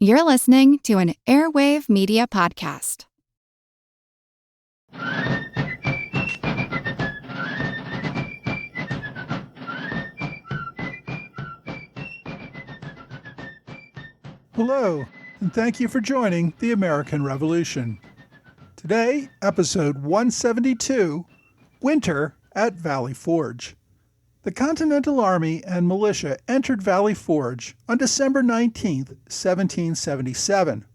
You're listening to an Airwave Media Podcast. Hello, and thank you for joining the American Revolution. Today, episode 172, Winter at Valley Forge. The Continental Army and militia entered Valley Forge on December 19, 1777.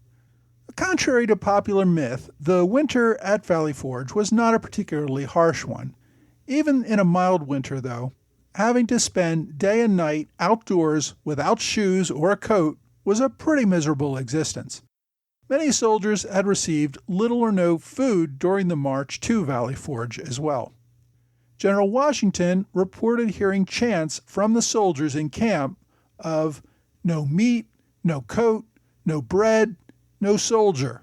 Contrary to popular myth, the winter at Valley Forge was not a particularly harsh one. Even in a mild winter, though, having to spend day and night outdoors without shoes or a coat was a pretty miserable existence. Many soldiers had received little or no food during the march to Valley Forge as well. General Washington reported hearing chants from the soldiers in camp of "no meat, no coat, no bread, no soldier."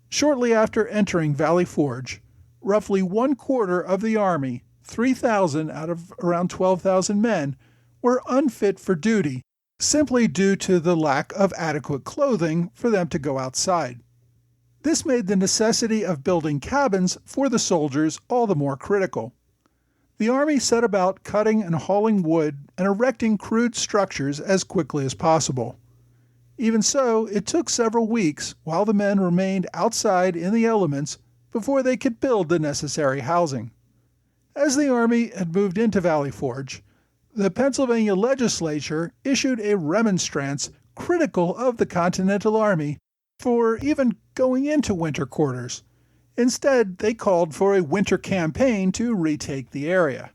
Shortly after entering Valley Forge, roughly 1/4 of the Army, 3,000 out of around 12,000 men, were unfit for duty simply due to the lack of adequate clothing for them to go outside. This made the necessity of building cabins for the soldiers all the more critical. The Army set about cutting and hauling wood and erecting crude structures as quickly as possible. Even so, it took several weeks while the men remained outside in the elements before they could build the necessary housing. As the Army had moved into Valley Forge, the Pennsylvania legislature issued a remonstrance critical of the Continental Army for even going into winter quarters. Instead, they called for a winter campaign to retake the area.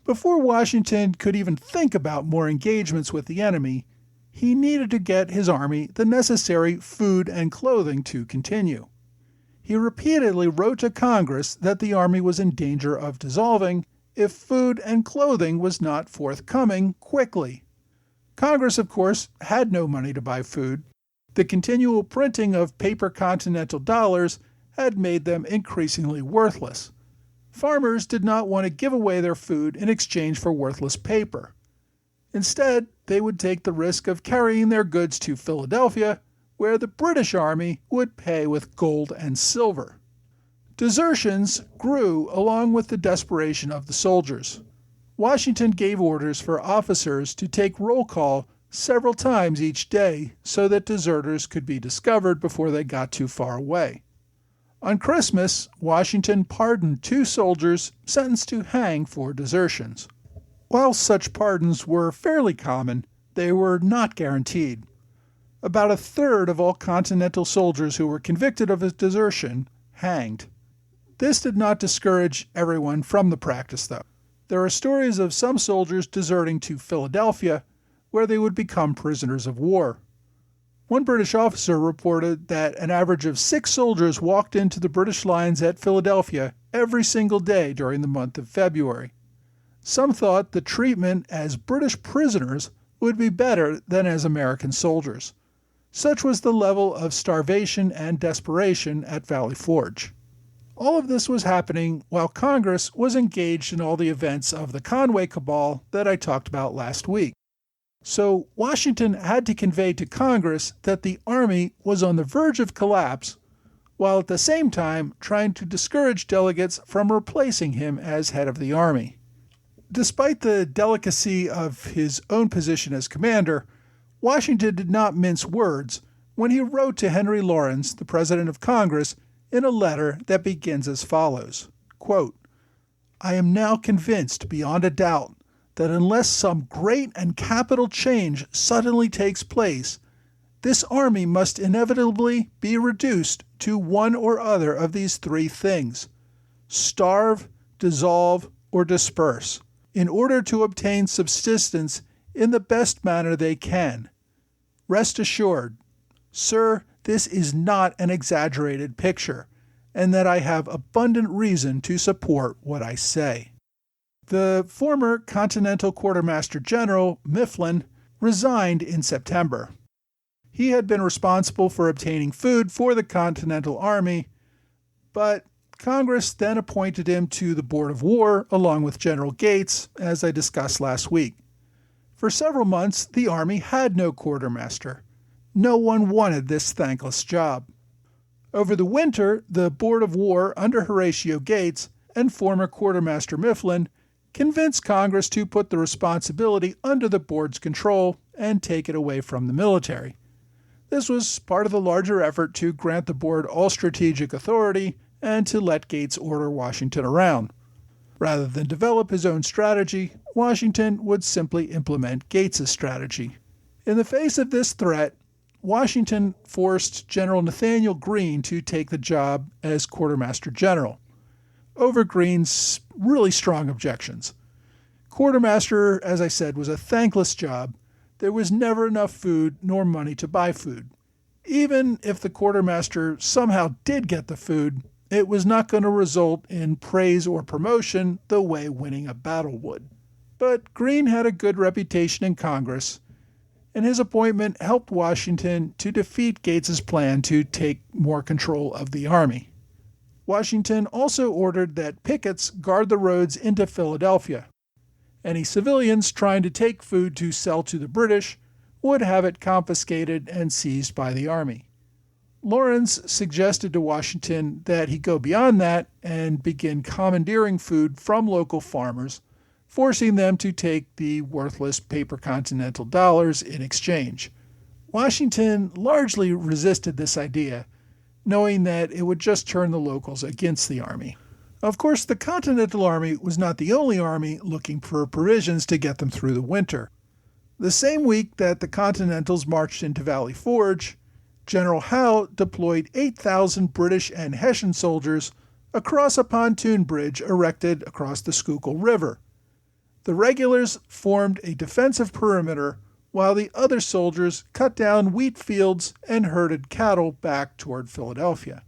Before Washington could even think about more engagements with the enemy, he needed to get his army the necessary food and clothing to continue. He repeatedly wrote to Congress that the army was in danger of dissolving if food and clothing was not forthcoming quickly. Congress, of course, had no money to buy food. The continual printing of paper Continental dollars had made them increasingly worthless. Farmers did not want to give away their food in exchange for worthless paper. Instead, they would take the risk of carrying their goods to Philadelphia, where the British Army would pay with gold and silver. Desertions grew along with the desperation of the soldiers. Washington gave orders for officers to take roll call several times each day so that deserters could be discovered before they got too far away. On Christmas, Washington pardoned 2 soldiers sentenced to hang for desertions. While such pardons were fairly common, they were not guaranteed. About 1/3 of all Continental soldiers who were convicted of a desertion hanged. This did not discourage everyone from the practice, though. There are stories of some soldiers deserting to Philadelphia, where they would become prisoners of war. One British officer reported that an average of 6 soldiers walked into the British lines at Philadelphia every single day during the month of February. Some thought the treatment as British prisoners would be better than as American soldiers. Such was the level of starvation and desperation at Valley Forge. All of this was happening while Congress was engaged in all the events of the Conway Cabal that I talked about last week. So Washington had to convey to Congress that the Army was on the verge of collapse, while at the same time trying to discourage delegates from replacing him as head of the Army. Despite the delicacy of his own position as commander, Washington did not mince words when he wrote to Henry Laurens, the President of Congress, in a letter that begins as follows, quote, "I am now convinced beyond a doubt that unless some great and capital change suddenly takes place, this army must inevitably be reduced to one or other of these 3 things: starve, dissolve, or disperse, in order to obtain subsistence in the best manner they can. Rest assured, sir, this is not an exaggerated picture, and that I have abundant reason to support what I say." The former Continental Quartermaster General, Mifflin, resigned in September. He had been responsible for obtaining food for the Continental Army, but Congress then appointed him to the Board of War along with General Gates, as I discussed last week. For several months, the Army had no quartermaster. no one wanted this thankless job. Over the winter, the Board of War under Horatio Gates and former Quartermaster Mifflin convinced Congress to put the responsibility under the board's control and take it away from the military. This was part of the larger effort to grant the board all strategic authority and to let Gates order Washington around. Rather than develop his own strategy, Washington would simply implement Gates's strategy. In the face of this threat, Washington forced General Nathaniel Greene to take the job as Quartermaster General, over Greene's really strong objections. Quartermaster, as I said, was a thankless job. There was never enough food nor money to buy food. Even if the quartermaster somehow did get the food, it was not going to result in praise or promotion the way winning a battle would. But Greene had a good reputation in Congress, and his appointment helped Washington to defeat Gates's plan to take more control of the army. Washington also ordered that pickets guard the roads into Philadelphia. Any civilians trying to take food to sell to the British would have it confiscated and seized by the army. Lawrence suggested to Washington that he go beyond that and begin commandeering food from local farmers, forcing them to take the worthless paper Continental dollars in exchange. Washington largely resisted this idea, knowing that it would just turn the locals against the army. Of course, the Continental Army was not the only army looking for provisions to get them through the winter. The same week that the Continentals marched into Valley Forge, General Howe deployed 8,000 British and Hessian soldiers across a pontoon bridge erected across the Schuylkill River. The regulars formed a defensive perimeter while the other soldiers cut down wheat fields and herded cattle back toward Philadelphia.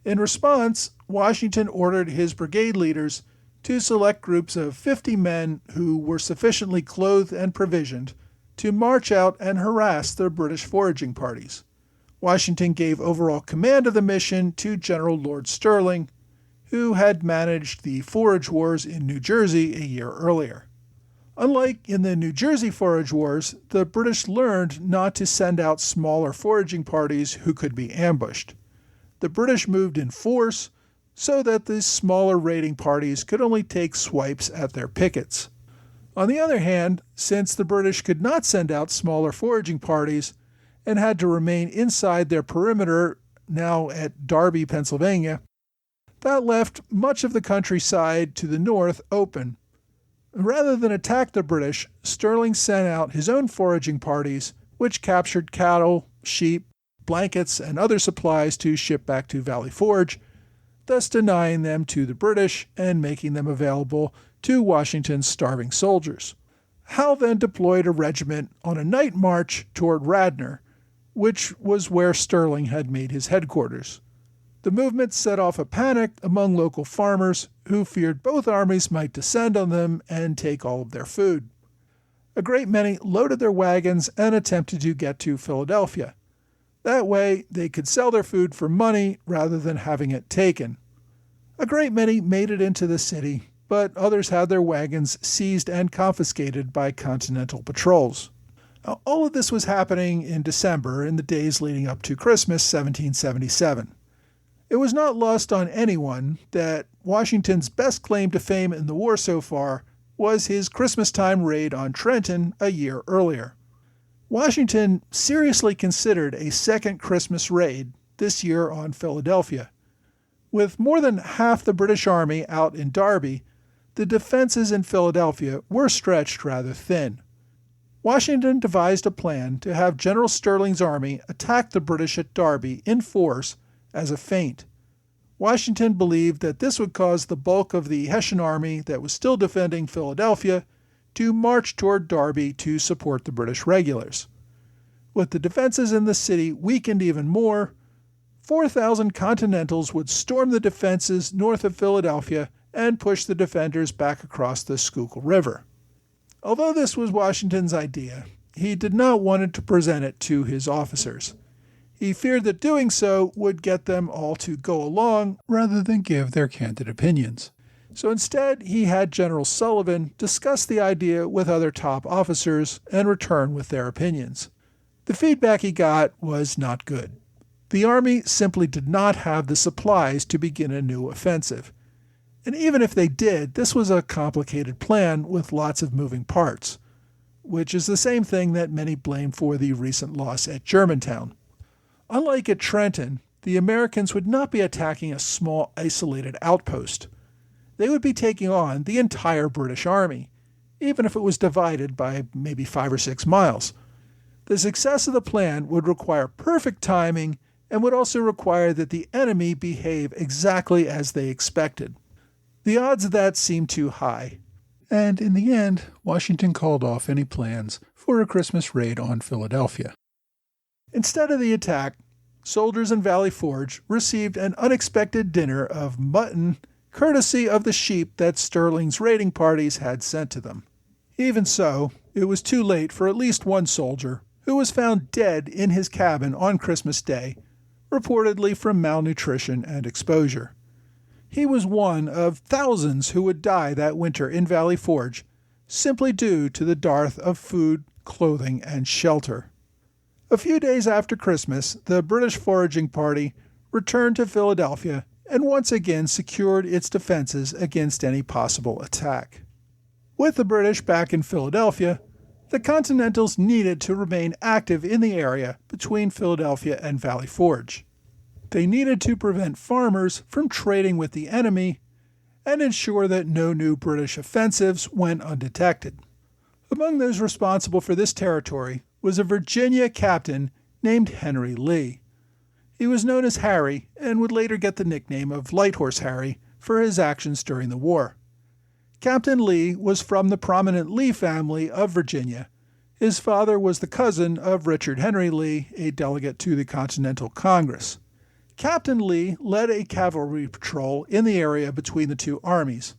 In response, Washington ordered his brigade leaders to select groups of 50 men who were sufficiently clothed and provisioned to march out and harass the British foraging parties. Washington gave overall command of the mission to General Lord Stirling, who had managed the forage wars in New Jersey a year earlier. Unlike in the New Jersey forage wars, the British learned not to send out smaller foraging parties who could be ambushed. The British moved in force so that the smaller raiding parties could only take swipes at their pickets. On the other hand, since the British could not send out smaller foraging parties and had to remain inside their perimeter, now at Darby, Pennsylvania, that left much of the countryside to the north open. Rather than attack the British, Stirling sent out his own foraging parties, which captured cattle, sheep, blankets, and other supplies to ship back to Valley Forge, thus denying them to the British and making them available to Washington's starving soldiers. Howe then deployed a regiment on a night march toward Radnor, which was where Stirling had made his headquarters. The movement set off a panic among local farmers who feared both armies might descend on them and take all of their food. A great many loaded their wagons and attempted to get to Philadelphia. That way, they could sell their food for money rather than having it taken. A great many made it into the city, but others had their wagons seized and confiscated by Continental patrols. Now, all of this was happening in December, in the days leading up to Christmas 1777. It was not lost on anyone that Washington's best claim to fame in the war so far was his Christmastime raid on Trenton a year earlier. Washington seriously considered a second Christmas raid, this year on Philadelphia. With more than half the British Army out in Darby, the defenses in Philadelphia were stretched rather thin. Washington devised a plan to have General Stirling's army attack the British at Darby in force as a feint. Washington believed that this would cause the bulk of the Hessian army that was still defending Philadelphia to march toward Darby to support the British regulars. With the defenses in the city weakened even more, 4,000 Continentals would storm the defenses north of Philadelphia and push the defenders back across the Schuylkill River. Although this was Washington's idea, he did not want to present it to his officers. He feared that doing so would get them all to go along rather than give their candid opinions. So instead, he had General Sullivan discuss the idea with other top officers and return with their opinions. The feedback he got was not good. The Army simply did not have the supplies to begin a new offensive. And even if they did, this was a complicated plan with lots of moving parts, which is the same thing that many blame for the recent loss at Germantown. Unlike at Trenton, the Americans would not be attacking a small isolated outpost. They would be taking on the entire British Army, even if it was divided by maybe 5 or 6 miles. The success of the plan would require perfect timing and would also require that the enemy behave exactly as they expected. The odds of that seemed too high, and in the end, Washington called off any plans for a Christmas raid on Philadelphia. Instead of the attack, soldiers in Valley Forge received an unexpected dinner of mutton, courtesy of the sheep that Sterling's raiding parties had sent to them. Even so, it was too late for at least one soldier, who was found dead in his cabin on Christmas Day, reportedly from malnutrition and exposure. He was one of thousands who would die that winter in Valley Forge, simply due to the dearth of food, clothing, and shelter. A few days after Christmas, the British foraging party returned to Philadelphia and once again secured its defenses against any possible attack. With the British back in Philadelphia, the Continentals needed to remain active in the area between Philadelphia and Valley Forge. They needed to prevent farmers from trading with the enemy and ensure that no new British offensives went undetected. Among those responsible for this territory was a Virginia captain named Henry Lee. He was known as Harry and would later get the nickname of Light Horse Harry for his actions during the war. Captain Lee was from the prominent Lee family of Virginia. His father was the cousin of Richard Henry Lee, a delegate to the Continental Congress. Captain Lee led a cavalry patrol in the area between the two armies.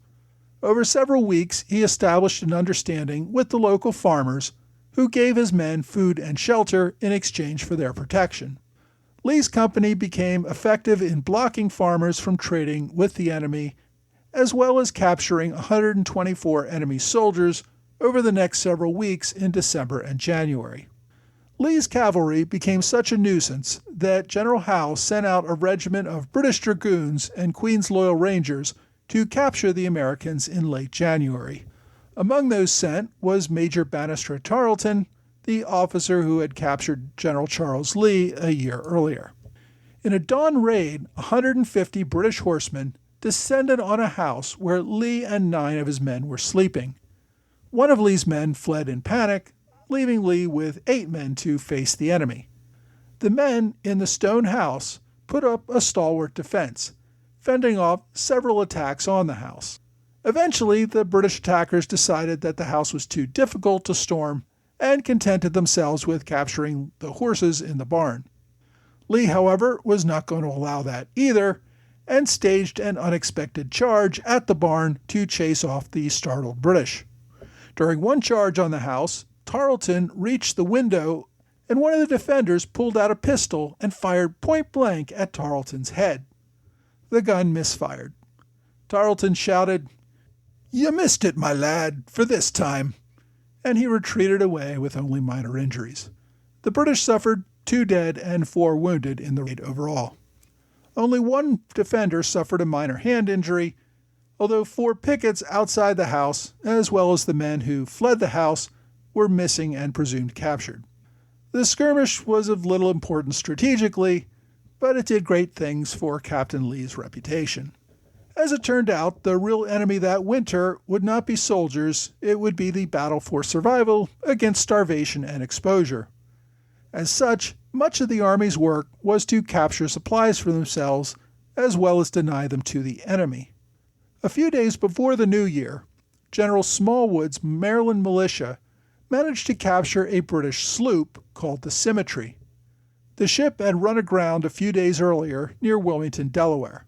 Over several weeks, he established an understanding with the local farmers, who gave his men food and shelter in exchange for their protection. Lee's company became effective in blocking farmers from trading with the enemy, as well as capturing 124 enemy soldiers over the next several weeks in December and January. Lee's cavalry became such a nuisance that General Howe sent out a regiment of British Dragoons and Queen's Loyal Rangers to capture the Americans in late January. Among those sent was Major Bannister Tarleton, the officer who had captured General Charles Lee a year earlier. In a dawn raid, 150 British horsemen descended on a house where Lee and 9 of his men were sleeping. One of Lee's men fled in panic, leaving Lee with 8 men to face the enemy. The men in the stone house put up a stalwart defense, fending off several attacks on the house. Eventually, the British attackers decided that the house was too difficult to storm and contented themselves with capturing the horses in the barn. Lee, however, was not going to allow that either, and staged an unexpected charge at the barn to chase off the startled British. During one charge on the house, Tarleton reached the window, and one of the defenders pulled out a pistol and fired point-blank at Tarleton's head. The gun misfired. Tarleton shouted, "You missed it, my lad, for this time," and he retreated away with only minor injuries. The British suffered 2 dead and 4 wounded in the raid overall. Only one defender suffered a minor hand injury, although 4 pickets outside the house, as well as the men who fled the house, were missing and presumed captured. The skirmish was of little importance strategically, but it did great things for Captain Lee's reputation. As it turned out, the real enemy that winter would not be soldiers, it would be the battle for survival against starvation and exposure. As such, much of the Army's work was to capture supplies for themselves, as well as deny them to the enemy. A few days before the new year, General Smallwood's Maryland militia managed to capture a British sloop called the Symmetry. The ship had run aground a few days earlier near Wilmington, Delaware.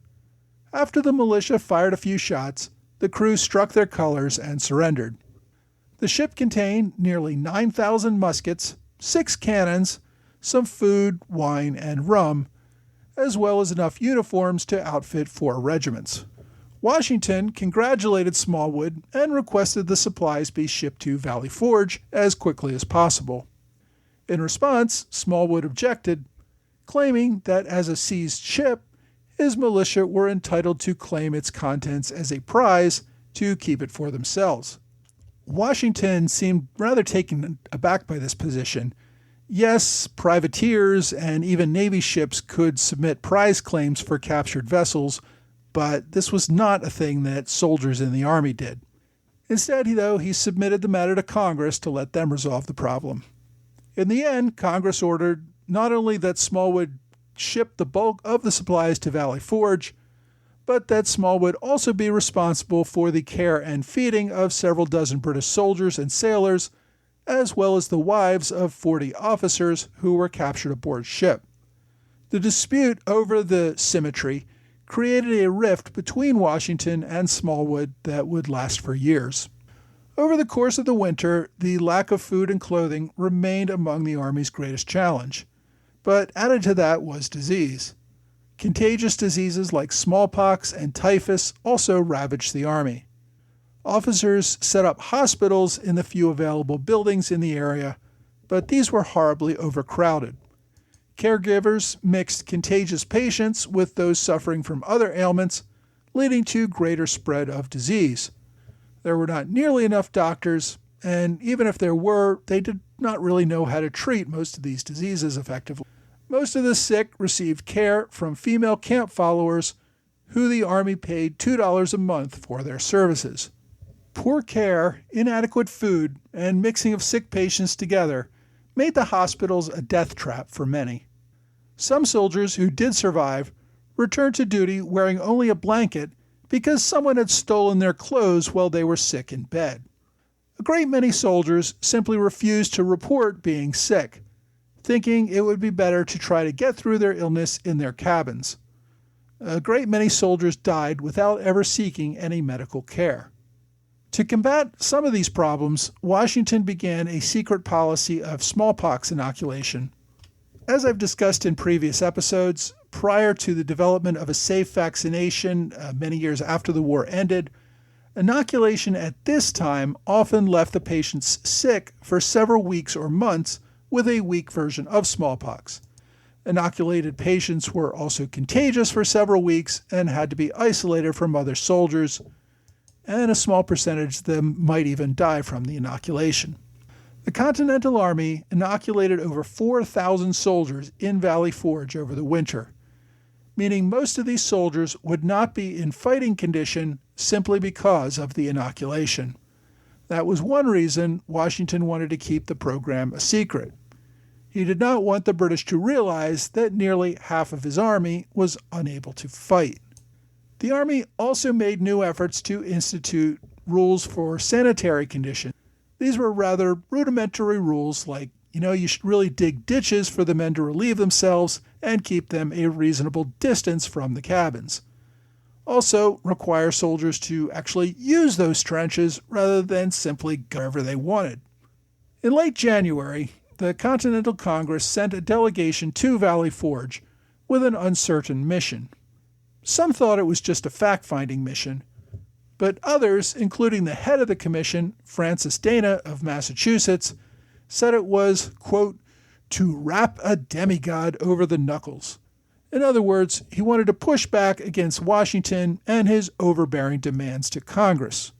After the militia fired a few shots, the crew struck their colors and surrendered. The ship contained nearly 9,000 muskets, 6 cannons, some food, wine, and rum, as well as enough uniforms to outfit 4 regiments. Washington congratulated Smallwood and requested the supplies be shipped to Valley Forge as quickly as possible. In response, Smallwood objected, claiming that as a seized ship, his militia were entitled to claim its contents as a prize to keep it for themselves. Washington seemed rather taken aback by this position. Yes, privateers and even Navy ships could submit prize claims for captured vessels, but this was not a thing that soldiers in the Army did. Instead, he submitted the matter to Congress to let them resolve the problem. In the end, Congress ordered not only that Smallwood ship the bulk of the supplies to Valley Forge, but that Smallwood also be responsible for the care and feeding of several dozen British soldiers and sailors, as well as the wives of 40 officers who were captured aboard ship. The dispute over the symmetry created a rift between Washington and Smallwood that would last for years. Over the course of the winter, the lack of food and clothing remained among the Army's greatest challenge. But added to that was disease. Contagious diseases like smallpox and typhus also ravaged the Army. Officers set up hospitals in the few available buildings in the area, but these were horribly overcrowded. Caregivers mixed contagious patients with those suffering from other ailments, leading to greater spread of disease. There were not nearly enough doctors, and even if there were, they did not really know how to treat most of these diseases effectively. Most of the sick received care from female camp followers who the Army paid $2 a month for their services. Poor care, inadequate food, and mixing of sick patients together made the hospitals a death trap for many. Some soldiers who did survive returned to duty wearing only a blanket because someone had stolen their clothes while they were sick in bed. A great many soldiers simply refused to report being sick, thinking it would be better to try to get through their illness in their cabins. A great many soldiers died without ever seeking any medical care. To combat some of these problems, Washington began a secret policy of smallpox inoculation. As I've discussed in previous episodes, prior to the development of a safe vaccination many years after the war ended, inoculation at this time often left the patients sick for several weeks or months with a weak version of smallpox. Inoculated patients were also contagious for several weeks and had to be isolated from other soldiers, and a small percentage of them might even die from the inoculation. The Continental Army inoculated over 4,000 soldiers in Valley Forge over the winter, meaning most of these soldiers would not be in fighting condition simply because of the inoculation. That was one reason Washington wanted to keep the program a secret. He did not want the British to realize that nearly half of his army was unable to fight. The Army also made new efforts to institute rules for sanitary conditions. These were rather rudimentary rules like, you should really dig ditches for the men to relieve themselves and keep them a reasonable distance from the cabins. Also, require soldiers to actually use those trenches rather than simply go wherever they wanted. In late January, the Continental Congress sent a delegation to Valley Forge with an uncertain mission. Some thought it was just a fact-finding mission, but others, including the head of the commission, Francis Dana of Massachusetts, said it was, quote, to rap a demigod over the knuckles. In other words, he wanted to push back against Washington and his overbearing demands to Congress.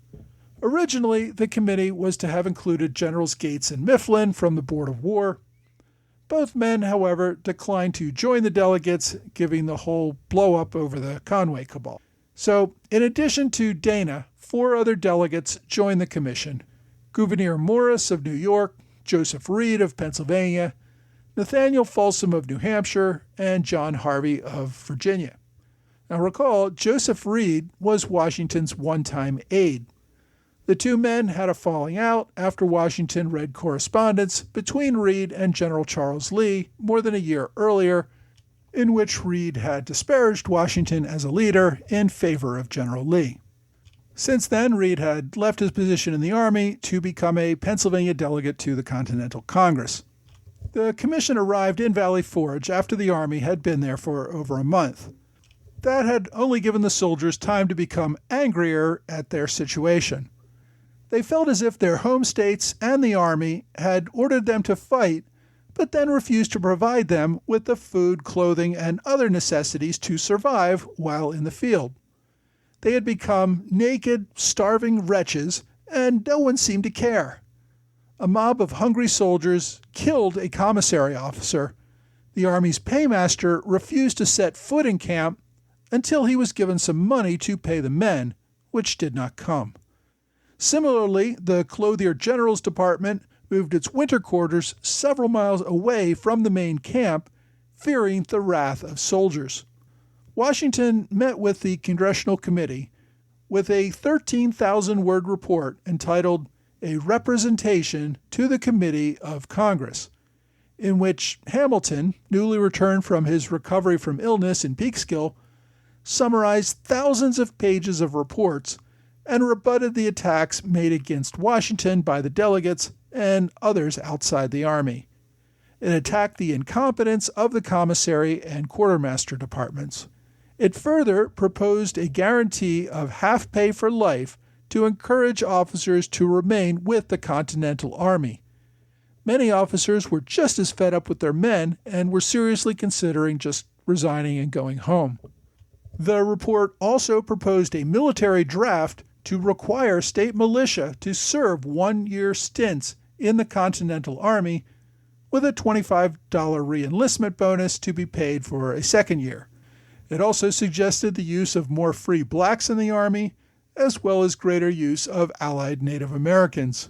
Originally, the committee was to have included Generals Gates and Mifflin from the Board of War. Both men, however, declined to join the delegates, giving the whole blow-up over the Conway cabal. So, in addition to Dana, 4 other delegates joined the commission: Gouverneur Morris of New York, Joseph Reed of Pennsylvania, Nathaniel Folsom of New Hampshire, and John Harvey of Virginia. Now recall, Joseph Reed was Washington's one-time aide. The two men had a falling out after Washington read correspondence between Reed and General Charles Lee more than a year earlier, in which Reed had disparaged Washington as a leader in favor of General Lee. Since then, Reed had left his position in the Army to become a Pennsylvania delegate to the Continental Congress. The commission arrived in Valley Forge after the Army had been there for over a month. That had only given the soldiers time to become angrier at their situation. They felt as if their home states and the Army had ordered them to fight, but then refused to provide them with the food, clothing, and other necessities to survive while in the field. They had become naked, starving wretches, and no one seemed to care. A mob of hungry soldiers killed a commissary officer. The Army's paymaster refused to set foot in camp until he was given some money to pay the men, which did not come. Similarly, the Clothier General's Department moved its winter quarters several miles away from the main camp, fearing the wrath of soldiers. Washington met with the Congressional Committee with a 13,000-word report entitled A Representation to the Committee of Congress, in which Hamilton, newly returned from his recovery from illness in Peekskill, summarized thousands of pages of reports and rebutted the attacks made against Washington by the delegates and others outside the Army. It attacked the incompetence of the commissary and quartermaster departments. It further proposed a guarantee of half pay for life to encourage officers to remain with the Continental Army. Many officers were just as fed up with their men and were seriously considering just resigning and going home. The report also proposed a military draft to require state militia to serve one-year stints in the Continental Army with a $25 re-enlistment bonus to be paid for a second year. It also suggested the use of more free blacks in the Army, as well as greater use of allied Native Americans.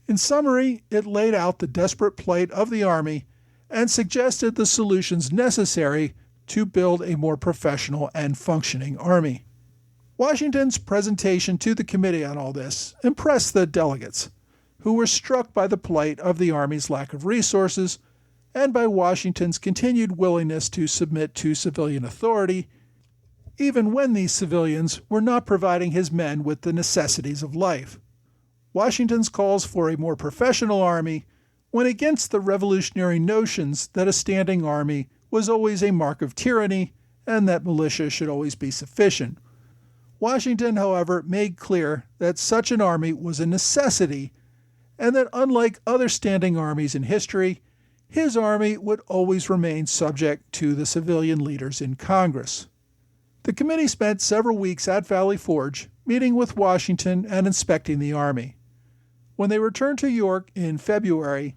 In summary, it laid out the desperate plight of the Army and suggested the solutions necessary to build a more professional and functioning Army. Washington's presentation to the committee on all this impressed the delegates, who were struck by the plight of the Army's lack of resources and by Washington's continued willingness to submit to civilian authority, even when these civilians were not providing his men with the necessities of life. Washington's calls for a more professional army went against the revolutionary notions that a standing army was always a mark of tyranny and that militia should always be sufficient. Washington, however, made clear that such an army was a necessity and that unlike other standing armies in history, his army would always remain subject to the civilian leaders in Congress. The committee spent several weeks at Valley Forge meeting with Washington and inspecting the army. When they returned to York in February,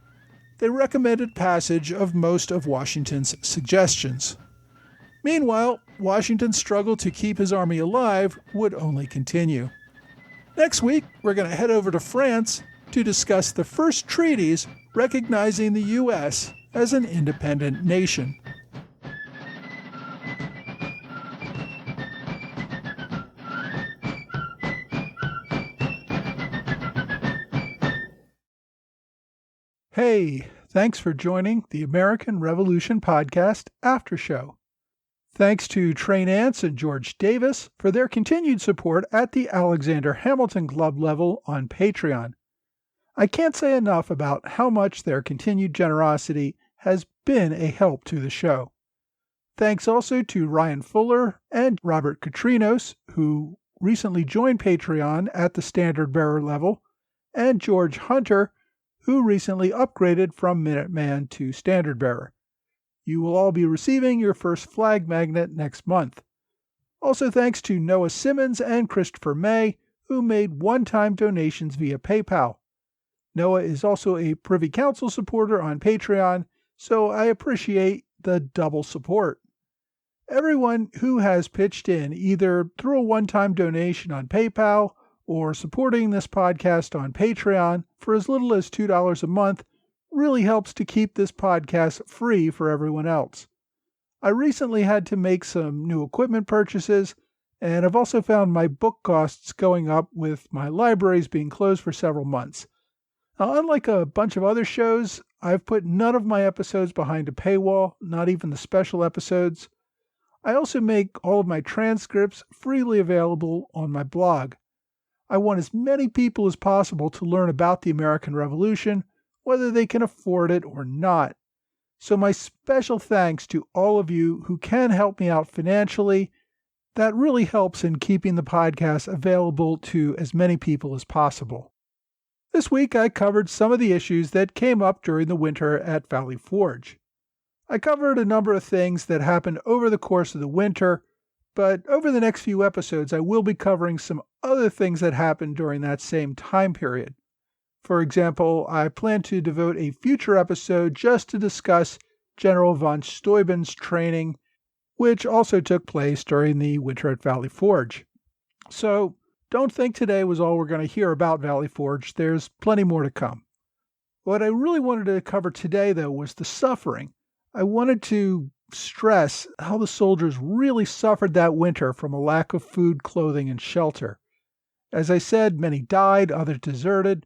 they recommended passage of most of Washington's suggestions. Meanwhile, Washington's struggle to keep his army alive would only continue. Next week, we're going to head over to France to discuss the first treaties recognizing the U.S. as an independent nation. Hey, thanks for joining the American Revolution Podcast After Show. Thanks to Trey Nance and George Davis for their continued support at the Alexander Hamilton Club level on Patreon. I can't say enough about how much their continued generosity has been a help to the show. Thanks also to Ryan Fuller and Robert Katrinos, who recently joined Patreon at the Standard Bearer level, and George Hunter, who recently upgraded from Minuteman to Standard Bearer. You will all be receiving your first flag magnet next month. Also thanks to Noah Simmons and Christopher May, who made one-time donations via PayPal. Noah is also a Privy Council supporter on Patreon, so I appreciate the double support. Everyone who has pitched in, either through a one-time donation on PayPal or supporting this podcast on Patreon for as little as $2 a month, really helps to keep this podcast free for everyone else. I recently had to make some new equipment purchases, and I've also found my book costs going up with my libraries being closed for several months. Now, unlike a bunch of other shows, I've put none of my episodes behind a paywall, not even the special episodes. I also make all of my transcripts freely available on my blog. I want as many people as possible to learn about the American Revolution, whether they can afford it or not. So my special thanks to all of you who can help me out financially. That really helps in keeping the podcast available to as many people as possible. This week I covered some of the issues that came up during the winter at Valley Forge. I covered a number of things that happened over the course of the winter, but over the next few episodes I will be covering some other things that happened during that same time period. For example, I plan to devote a future episode just to discuss General von Steuben's training, which also took place during the winter at Valley Forge. So, don't think today was all we're going to hear about Valley Forge. There's plenty more to come. What I really wanted to cover today, though, was the suffering. I wanted to stress how the soldiers really suffered that winter from a lack of food, clothing, and shelter. As I said, many died, others deserted,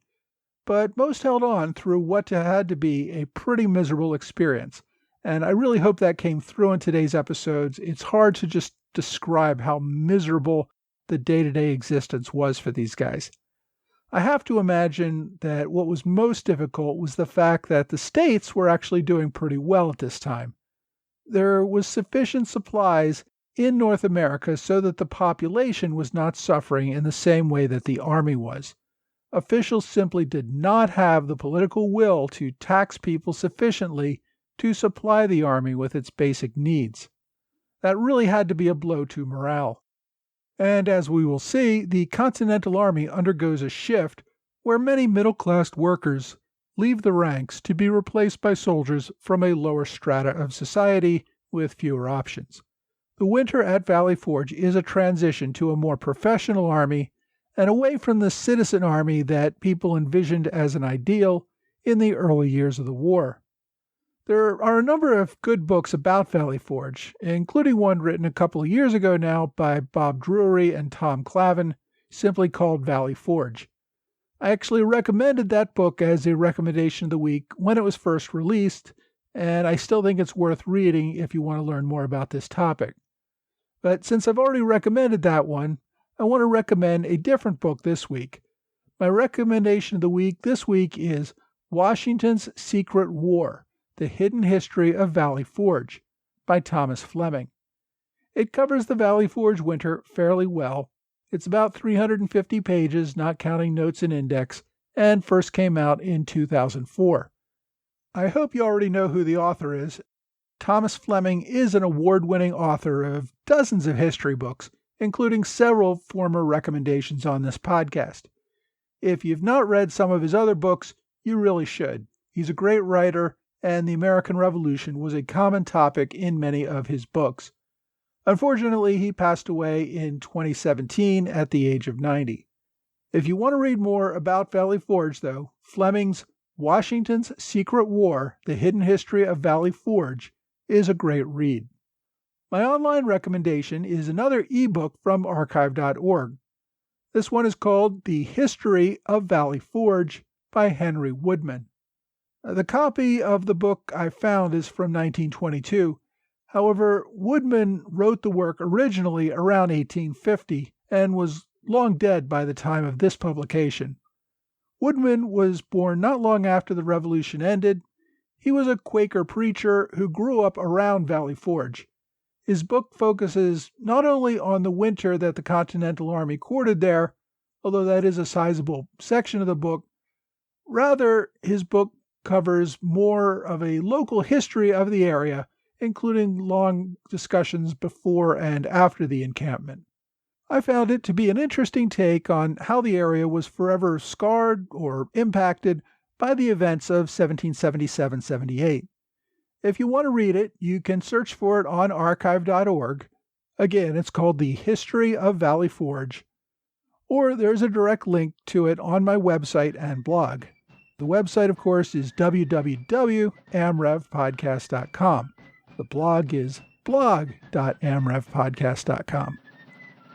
but most held on through what had to be a pretty miserable experience. And I really hope that came through in today's episodes. It's hard to just describe how miserable the day-to-day existence was for these guys. I have to imagine that what was most difficult was the fact that the states were actually doing pretty well at this time. There was sufficient supplies in North America so that the population was not suffering in the same way that the army was. Officials simply did not have the political will to tax people sufficiently to supply the army with its basic needs. That really had to be a blow to morale. And as we will see, the Continental Army undergoes a shift where many middle-class workers leave the ranks to be replaced by soldiers from a lower strata of society with fewer options. The winter at Valley Forge is a transition to a more professional army and away from the citizen army that people envisioned as an ideal in the early years of the war. There are a number of good books about Valley Forge, including one written a couple of years ago now by Bob Drury and Tom Clavin, simply called Valley Forge. I actually recommended that book as a recommendation of the week when it was first released, and I still think it's worth reading if you want to learn more about this topic. But since I've already recommended that one, I want to recommend a different book this week. My recommendation of the week this week is Washington's Secret War: The Hidden History of Valley Forge by Thomas Fleming. It covers the Valley Forge winter fairly well. It's about 350 pages, not counting notes and index, and first came out in 2004. I hope you already know who the author is. Thomas Fleming is an award-winning author of dozens of history books, including several former recommendations on this podcast. If you've not read some of his other books, you really should. He's a great writer, and the American Revolution was a common topic in many of his books. Unfortunately, he passed away in 2017 at the age of 90. If you want to read more about Valley Forge, though, Fleming's Washington's Secret War: The Hidden History of Valley Forge is a great read. My online recommendation is another ebook from archive.org. This one is called The History of Valley Forge by Henry Woodman. The copy of the book I found is from 1922. However, Woodman wrote the work originally around 1850 and was long dead by the time of this publication. Woodman was born not long after the Revolution ended. He was a Quaker preacher who grew up around Valley Forge. His book focuses not only on the winter that the Continental Army quartered there, although that is a sizable section of the book. Rather, his book covers more of a local history of the area, including long discussions before and after the encampment. I found it to be an interesting take on how the area was forever scarred or impacted by the events of 1777-78. If you want to read it, you can search for it on archive.org. Again, it's called The History of Valley Forge. Or there's a direct link to it on my website and blog. The website, of course, is www.amrevpodcast.com. The blog is blog.amrevpodcast.com.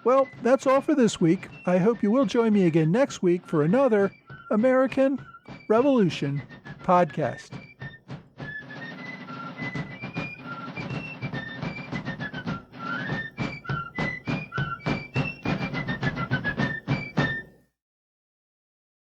Well, that's all for this week. I hope you will join me again next week for another American Revolution podcast.